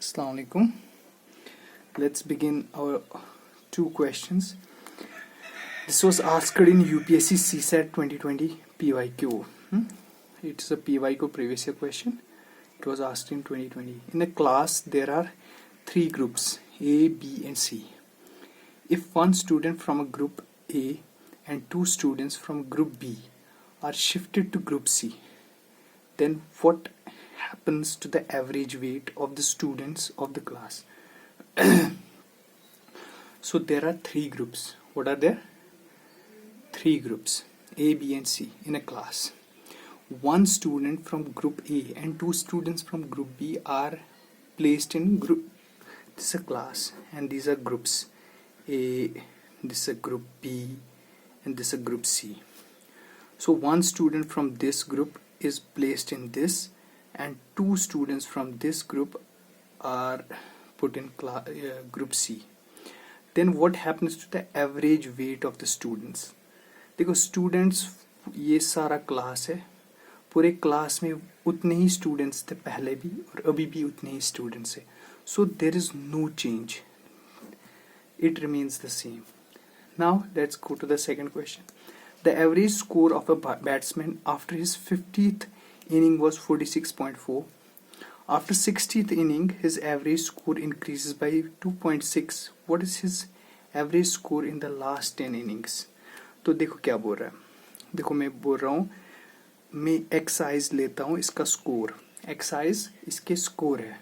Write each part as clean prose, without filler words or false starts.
Assalamu alaikum. Let's begin our two questions. This was asked in UPSC CSAT 2020 PYQ. It's a PYQ previous year question. It was asked in 2020. In a class, there are three groups A, B, and C. If one student from a group A and two students from group B are shifted to group C, then what happens to the average weight of the students of the class? So there are three groups. What are there? Three groups A, B, and C in a class. One student from group A and two students from group B are placed in group. This is a class and these are groups A, this is a group B, and this is a group C. So one student from this group is placed in this and two students from this group are put in group C. Then what happens to the average weight of the students? देखो students ये सारा class है, पूरे class में उतने ही students थे पहले भी और अभी भी उतने ही स्टूडेंट्स है. So there is no change. It remains the same. Now let's go to the second question. The average score of a batsman after his 50th inning was 46.4. After 60th inning, his average score increases by 2.6. What is his average score in the last 10 innings? तो देखो क्या बोल रहा है. देखो मैं बोल रहा हूँ, मैं एक्साइज लेता हूँ इसका स्कोर. एक्साइज इसके स्कोर है.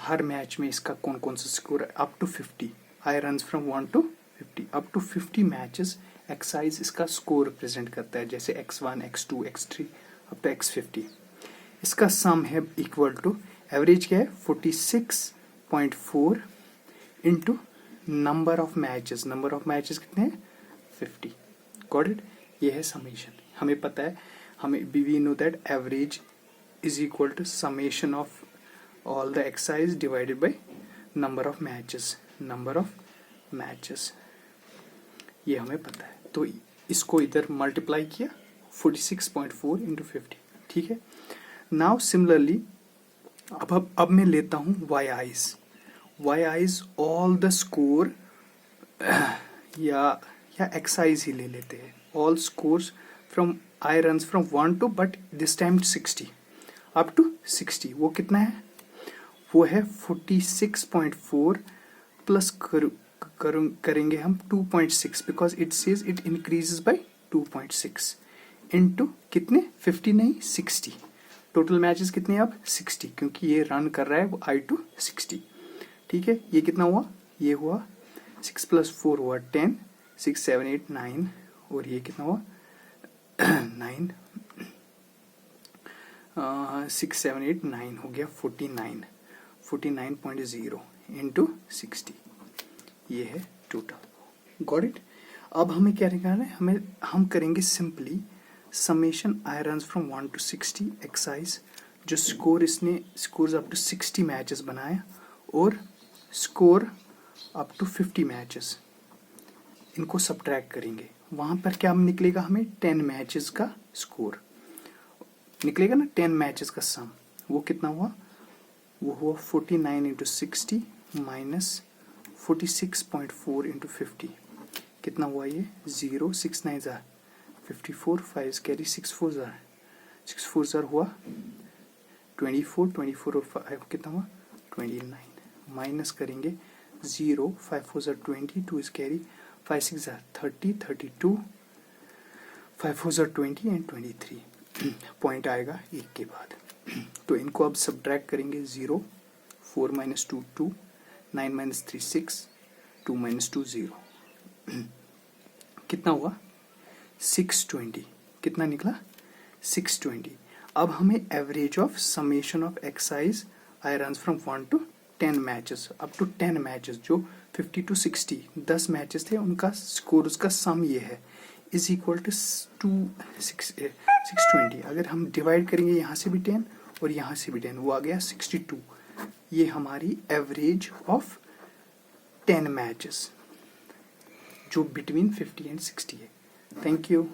हर मैच में इसका कौन कौन सा स्कोर है up to 50. I run from 1 to 50. Up to 50 matches x i's इसका स्कोर रिप्रेजेंट करता है, जैसे x1, x2, x3 up to x50. इसका सम है इक्वल टू एवरेज क्या है 46.4 into number of matches. Number of matches कितने हैं 50. Got it. ये है समेशन. हमें पता है, हमें we know that average is equal to summation of all the x i's divided by number of matches. Number of matches ये हमें पता है, तो इसको इधर मल्टीप्लाई किया 46.4 इंटू 50. ठीक है. नाउ सिमिलरली अब मैं लेता हूँ y i's all the score या एक्साइज ही ले लेते हैं. All scores from I run from 1 to but this time 60 up to 60. वो कितना है? वो है 46.4 प्लस करेंगे हम 2.6 because it says it increases by 2.6 into कितने 50 नहीं 60. टोटल मैचेस कितने अब 60 क्योंकि ये रन कर रहा है आई टू 60. ठीक है. ये कितना हुआ? ये हुआ 6 + 4 हुआ 10, 6 7 8 9 और ये कितना हुआ 9 6 7 8 9 हो गया 49.0 इंटू 60. ये है टोटल. Got it. अब हमें क्या करना है? हम करेंगे simply summation I run from 1 to 60 excise. जो स्कोर इसने स्कोर्स अप टू 60 मैचेस बनाया और स्कोर अप टू 50 मैचेस, इनको सब्ट्रैक्ट करेंगे. वहां पर क्या निकलेगा? हमें 10 मैचेस का स्कोर निकलेगा ना, 10 मैचेस का सम. वो कितना हुआ? वो हुआ 49 इंटू 60 माइनस 46.4 इंटू 50. कितना हुआ ये? 0 6 9 जार 54 5 कैरी 6 4 जार हुआ 24 24 और 5 कितना हुआ 29. माइनस करेंगे 0 5 4 jar 20 2 is carry 5 6 jar 30 32 5 4 jar 20 and 23. Point आएगा 1 के बाद. तो इनको अब सब्ट्रैक्ट करेंगे. 0 4 - 2 2 9 - 3 6 2 - 2 0. कितना हुआ 620. कितना निकला 620. अब हमें average of summation of x i's I run from 1 to 10 matches up to 10 matches जो 50 to 60 10 मैचेस थे, उनका स्कोर उसका सम ये है इज इक्वल टू 620. अगर हम डिवाइड करेंगे यहाँ से भी 10 और यहाँ से भी 10, वो आ गया 62. ये हमारी एवरेज ऑफ 10 मैचेस जो बिटवीन 50 and 60 है. Thank you.